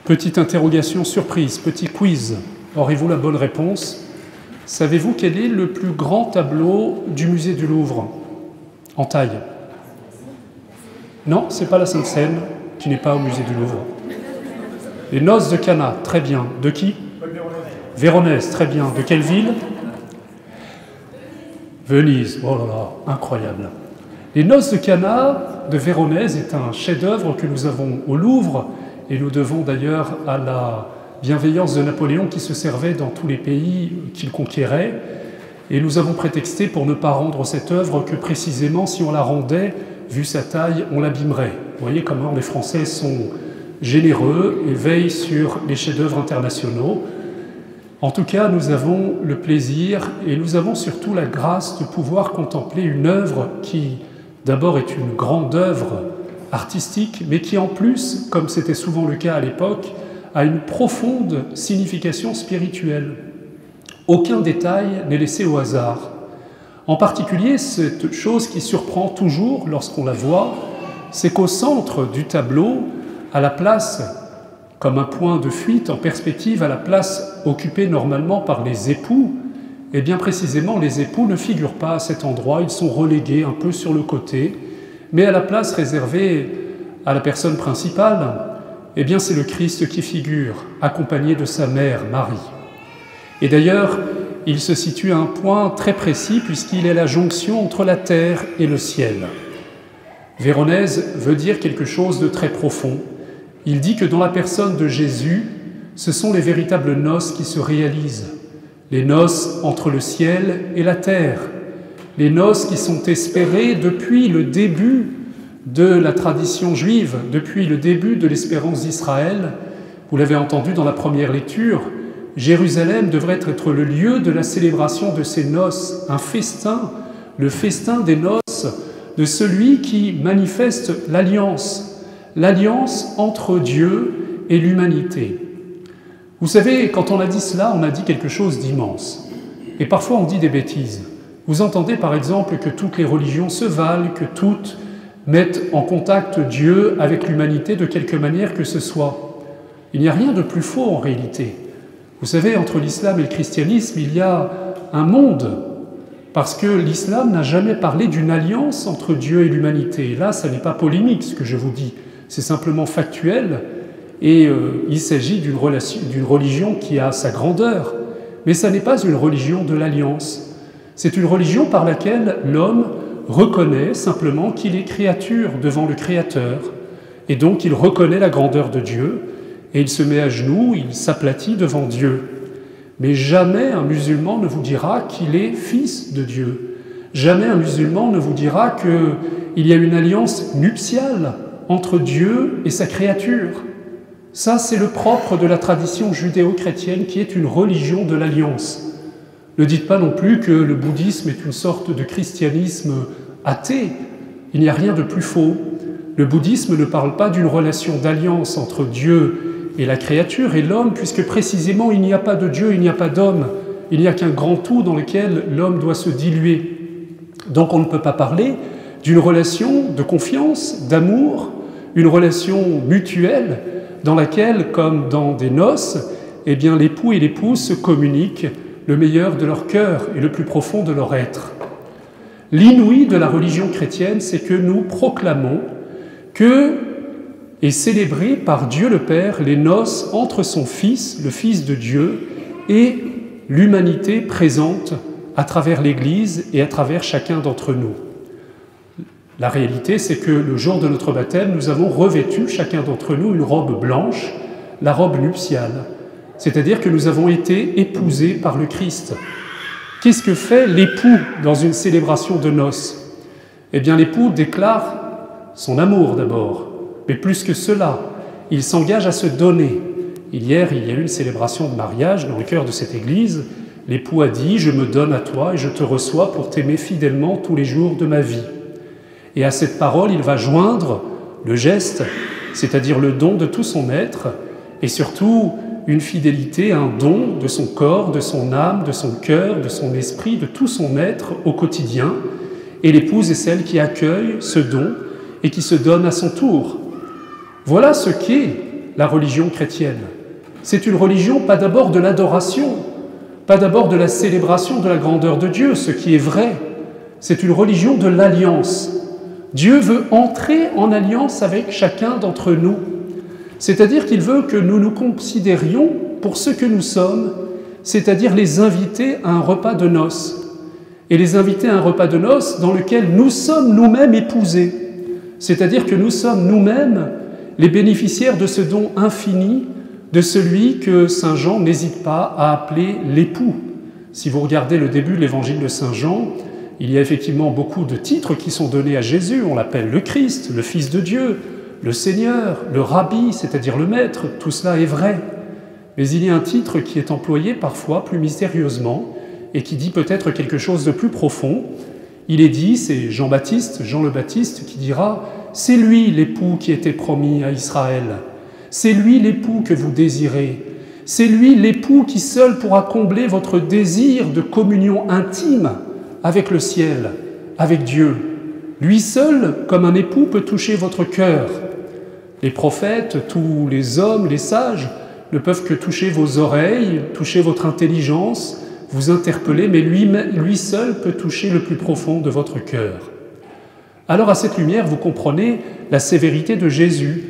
Petite interrogation surprise, petit quiz. Aurez-vous la bonne réponse? Savez-vous quel est le plus grand tableau du musée du Louvre en taille? Non, c'est pas la Sainte Seine, qui n'est pas au musée du Louvre. Les Noces de Cana, très bien. De qui? Véronèse, très bien. De quelle ville? Venise, oh là là, incroyable. Les Noces de Cana de Véronèse est un chef-d'œuvre que nous avons au Louvre, et nous devons d'ailleurs à la bienveillance de Napoléon qui se servait dans tous les pays qu'il conquérait. Et nous avons prétexté pour ne pas rendre cette œuvre que précisément si on la rendait, vu sa taille, on l'abîmerait. Vous voyez comment les Français sont généreux et veillent sur les chefs-d'œuvre internationaux. En tout cas, nous avons le plaisir et nous avons surtout la grâce de pouvoir contempler une œuvre qui, d'abord, est une grande œuvre artistique, mais qui en plus, comme c'était souvent le cas à l'époque, a une profonde signification spirituelle. Aucun détail n'est laissé au hasard. En particulier, cette chose qui surprend toujours lorsqu'on la voit, c'est qu'au centre du tableau, à la place, comme un point de fuite en perspective, à la place occupée normalement par les époux, eh bien précisément les époux ne figurent pas à cet endroit, ils sont relégués un peu sur le côté, mais à la place réservée à la personne principale, eh bien c'est le Christ qui figure, accompagné de sa mère, Marie. Et d'ailleurs, il se situe à un point très précis puisqu'il est la jonction entre la terre et le ciel. Véronèse veut dire quelque chose de très profond. Il dit que dans la personne de Jésus, ce sont les véritables noces qui se réalisent. Les noces entre le ciel et la terre. Les noces qui sont espérées depuis le début de la tradition juive, depuis le début de l'espérance d'Israël. Vous l'avez entendu dans la première lecture, Jérusalem devrait être le lieu de la célébration de ces noces, un festin, le festin des noces de celui qui manifeste l'alliance entre Dieu et l'humanité. Vous savez, quand on a dit cela, on a dit quelque chose d'immense. Et parfois on dit des bêtises. Vous entendez par exemple que toutes les religions se valent, que toutes mettent en contact Dieu avec l'humanité de quelque manière que ce soit. Il n'y a rien de plus faux en réalité. Vous savez, entre l'islam et le christianisme, il y a un monde, parce que l'islam n'a jamais parlé d'une alliance entre Dieu et l'humanité. Et là, ça n'est pas polémique ce que je vous dis, c'est simplement factuel, et il s'agit d'une religion qui a sa grandeur, mais ça n'est pas une religion de l'alliance. C'est une religion par laquelle l'homme reconnaît simplement qu'il est créature devant le Créateur, et donc il reconnaît la grandeur de Dieu, et il se met à genoux, il s'aplatit devant Dieu. Mais jamais un musulman ne vous dira qu'il est fils de Dieu. Jamais un musulman ne vous dira qu'il y a une alliance nuptiale entre Dieu et sa créature. Ça, c'est le propre de la tradition judéo-chrétienne qui est une religion de l'alliance. Ne dites pas non plus que le bouddhisme est une sorte de christianisme athée. Il n'y a rien de plus faux. Le bouddhisme ne parle pas d'une relation d'alliance entre Dieu et la créature et l'homme, puisque précisément il n'y a pas de Dieu, il n'y a pas d'homme, il n'y a qu'un grand tout dans lequel l'homme doit se diluer. Donc on ne peut pas parler d'une relation de confiance, d'amour, une relation mutuelle dans laquelle, comme dans des noces, eh bien l'époux et l'épouse se communiquent le meilleur de leur cœur et le plus profond de leur être. L'inouï de la religion chrétienne, c'est que nous proclamons que est célébré par Dieu le Père les noces entre son Fils, le Fils de Dieu, et l'humanité présente à travers l'Église et à travers chacun d'entre nous. La réalité, c'est que le jour de notre baptême, nous avons revêtu, chacun d'entre nous, une robe blanche, la robe nuptiale, c'est-à-dire que nous avons été épousés par le Christ. Qu'est-ce que fait l'époux dans une célébration de noces? Eh bien, l'époux déclare son amour d'abord. Mais plus que cela, il s'engage à se donner. Hier, il y a eu une célébration de mariage dans le cœur de cette église. L'époux a dit « Je me donne à toi et je te reçois pour t'aimer fidèlement tous les jours de ma vie ». Et à cette parole, il va joindre le geste, c'est-à-dire le don de tout son être, et surtout une fidélité, un don de son corps, de son âme, de son cœur, de son esprit, de tout son être au quotidien. Et l'épouse est celle qui accueille ce don et qui se donne à son tour. Voilà ce qu'est la religion chrétienne. C'est une religion pas d'abord de l'adoration, pas d'abord de la célébration de la grandeur de Dieu, ce qui est vrai. C'est une religion de l'alliance. Dieu veut entrer en alliance avec chacun d'entre nous. C'est-à-dire qu'il veut que nous nous considérions pour ce que nous sommes, c'est-à-dire les invités à un repas de noces. Et les invités à un repas de noces dans lequel nous sommes nous-mêmes épousés. C'est-à-dire que nous sommes nous-mêmes les bénéficiaires de ce don infini de celui que saint Jean n'hésite pas à appeler l'époux. Si vous regardez le début de l'évangile de saint Jean, il y a effectivement beaucoup de titres qui sont donnés à Jésus. On l'appelle le Christ, le Fils de Dieu, le Seigneur, le Rabbi, c'est-à-dire le Maître. Tout cela est vrai. Mais il y a un titre qui est employé parfois plus mystérieusement et qui dit peut-être quelque chose de plus profond. Il est dit, c'est Jean-Baptiste, Jean le Baptiste, qui dira « C'est lui l'époux qui était promis à Israël. C'est lui l'époux que vous désirez. C'est lui l'époux qui seul pourra combler votre désir de communion intime avec le ciel, avec Dieu. Lui seul, comme un époux, peut toucher votre cœur. Les prophètes, tous les hommes, les sages, ne peuvent que toucher vos oreilles, toucher votre intelligence, vous interpeller, mais lui seul peut toucher le plus profond de votre cœur. Alors à cette lumière, vous comprenez la sévérité de Jésus.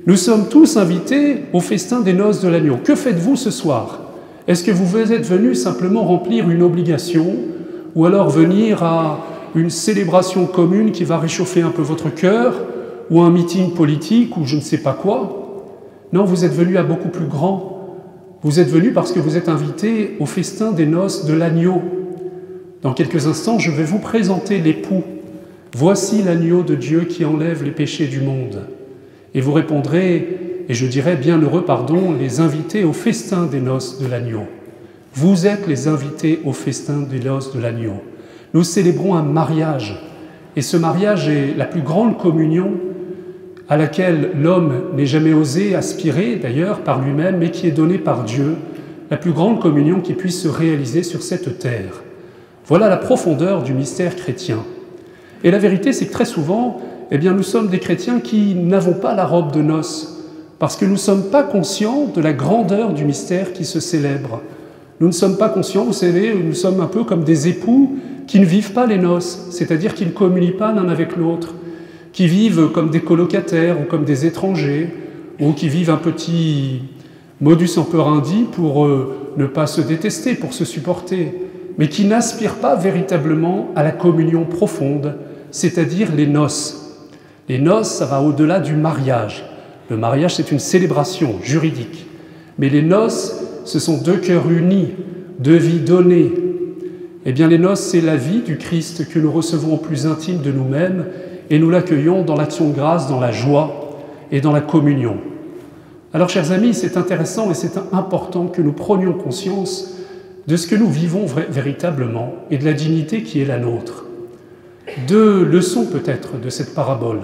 Nous sommes tous invités au festin des noces de l'agneau. Que faites-vous ce soir? Est-ce que vous êtes venus simplement remplir une obligation ou alors venir à une célébration commune qui va réchauffer un peu votre cœur ou un meeting politique ou je ne sais pas quoi? Non, vous êtes venus à beaucoup plus grand. Vous êtes venus parce que vous êtes invités au festin des noces de l'agneau. Dans quelques instants, je vais vous présenter l'époux. Voici l'agneau de Dieu qui enlève les péchés du monde. Et vous répondrez, et je dirais bienheureux, les invités au festin des noces de l'agneau. Vous êtes les invités au festin des noces de l'agneau. Nous célébrons un mariage, et ce mariage est la plus grande communion à laquelle l'homme n'ait jamais osé aspirer, d'ailleurs, par lui-même, mais qui est donnée par Dieu, la plus grande communion qui puisse se réaliser sur cette terre. Voilà la profondeur du mystère chrétien. Et la vérité, c'est que très souvent, nous sommes des chrétiens qui n'avons pas la robe de noces, parce que nous ne sommes pas conscients de la grandeur du mystère qui se célèbre. Nous ne sommes pas conscients, vous savez, nous sommes un peu comme des époux qui ne vivent pas les noces, c'est-à-dire qui ne communient pas l'un avec l'autre, qui vivent comme des colocataires ou comme des étrangers, ou qui vivent un petit modus operandi pour ne pas se détester, pour se supporter, mais qui n'aspirent pas véritablement à la communion profonde, c'est-à-dire les noces. Les noces, ça va au-delà du mariage. Le mariage, c'est une célébration juridique. Mais les noces, ce sont deux cœurs unis, deux vies données. Eh bien, les noces, c'est la vie du Christ que nous recevons au plus intime de nous-mêmes et nous l'accueillons dans l'action de grâce, dans la joie et dans la communion. Alors, chers amis, c'est intéressant et c'est important que nous prenions conscience de ce que nous vivons véritablement et de la dignité qui est la nôtre. Deux leçons peut-être de cette parabole.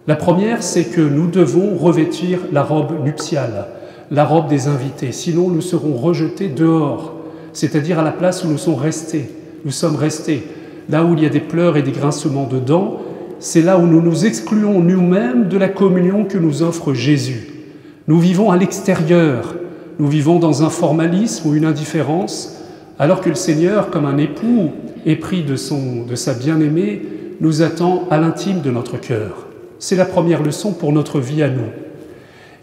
La première, c'est que nous devons revêtir la robe nuptiale, la robe des invités, sinon nous serons rejetés dehors, c'est-à-dire à la place où nous sommes restés. Nous sommes restés. Là où il y a des pleurs et des grincements de dents, c'est là où nous nous excluons nous-mêmes de la communion que nous offre Jésus. Nous vivons à l'extérieur, nous vivons dans un formalisme ou une indifférence, alors que le Seigneur, comme un époux épris de sa bien-aimée, nous attend à l'intime de notre cœur. C'est la première leçon pour notre vie à nous.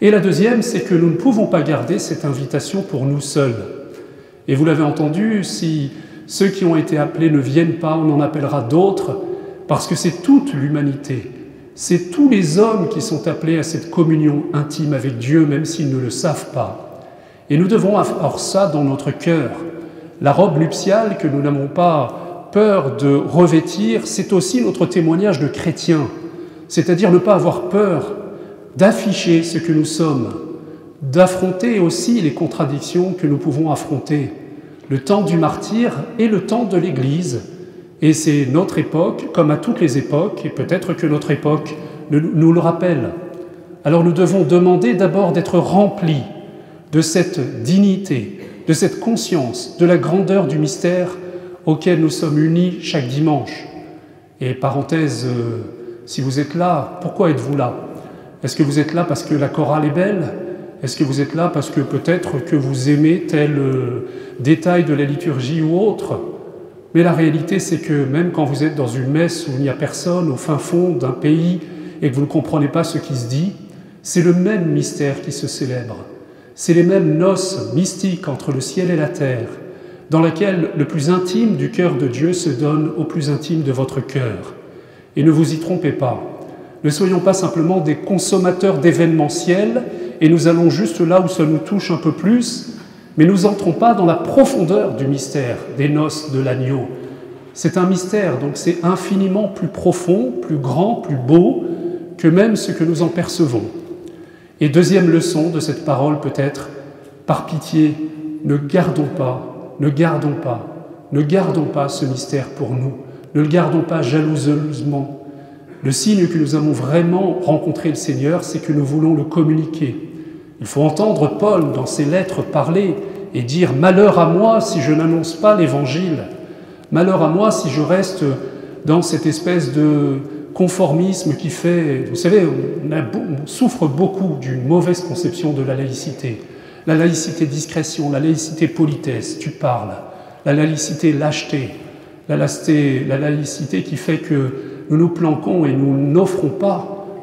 Et la deuxième, c'est que nous ne pouvons pas garder cette invitation pour nous seuls. Et vous l'avez entendu, si ceux qui ont été appelés ne viennent pas, on en appellera d'autres, parce que c'est toute l'humanité, c'est tous les hommes qui sont appelés à cette communion intime avec Dieu, même s'ils ne le savent pas. Et nous devons avoir ça dans notre cœur. La robe nuptiale que nous n'avons pas peur de revêtir, c'est aussi notre témoignage de chrétien, c'est-à-dire ne pas avoir peur d'afficher ce que nous sommes, d'affronter aussi les contradictions que nous pouvons affronter. Le temps du martyr et le temps de l'Église, et c'est notre époque, comme à toutes les époques, et peut-être que notre époque nous le rappelle. Alors nous devons demander d'abord d'être remplis de cette dignité, de cette conscience, de la grandeur du mystère auquel nous sommes unis chaque dimanche. Et parenthèse, si vous êtes là, pourquoi êtes-vous là? Est-ce que vous êtes là parce que la chorale est belle? Est-ce que vous êtes là parce que peut-être que vous aimez tel détail de la liturgie ou autre? Mais la réalité, c'est que même quand vous êtes dans une messe où il n'y a personne, au fin fond d'un pays, et que vous ne comprenez pas ce qui se dit, c'est le même mystère qui se célèbre. C'est les mêmes noces mystiques entre le ciel et la terre, dans laquelle le plus intime du cœur de Dieu se donne au plus intime de votre cœur. Et ne vous y trompez pas. Ne soyons pas simplement des consommateurs d'événementiel, et nous allons juste là où ça nous touche un peu plus, mais nous n'entrons pas dans la profondeur du mystère des noces de l'agneau. C'est un mystère, donc c'est infiniment plus profond, plus grand, plus beau que même ce que nous en percevons. Et deuxième leçon de cette parole peut-être, par pitié, ne gardons pas ce mystère pour nous, ne le gardons pas jalousement. Le signe que nous avons vraiment rencontré le Seigneur, c'est que nous voulons le communiquer. Il faut entendre Paul dans ses lettres parler et dire « Malheur à moi si je n'annonce pas l'Évangile, malheur à moi si je reste dans cette espèce de conformisme qui fait... » Vous savez, on souffre beaucoup d'une mauvaise conception de la laïcité. La laïcité discrétion, la laïcité politesse, tu parles, la laïcité lâcheté, la laïcité qui fait que nous nous planquons et nous n'offrons pas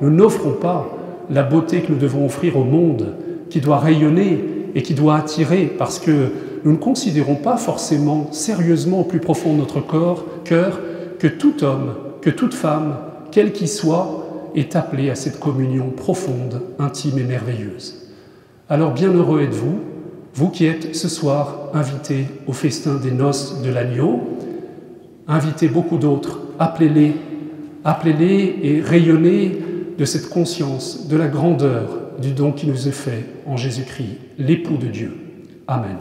la beauté que nous devons offrir au monde, qui doit rayonner et qui doit attirer, parce que nous ne considérons pas forcément sérieusement au plus profond de notre cœur que tout homme, que toute femme, quel qu'il soit, est appelé à cette communion profonde, intime et merveilleuse. Alors bienheureux êtes-vous, vous qui êtes ce soir invités au festin des noces de l'agneau, invitez beaucoup d'autres, appelez-les et rayonnez de cette conscience, de la grandeur du don qui nous est fait en Jésus-Christ, l'époux de Dieu. Amen.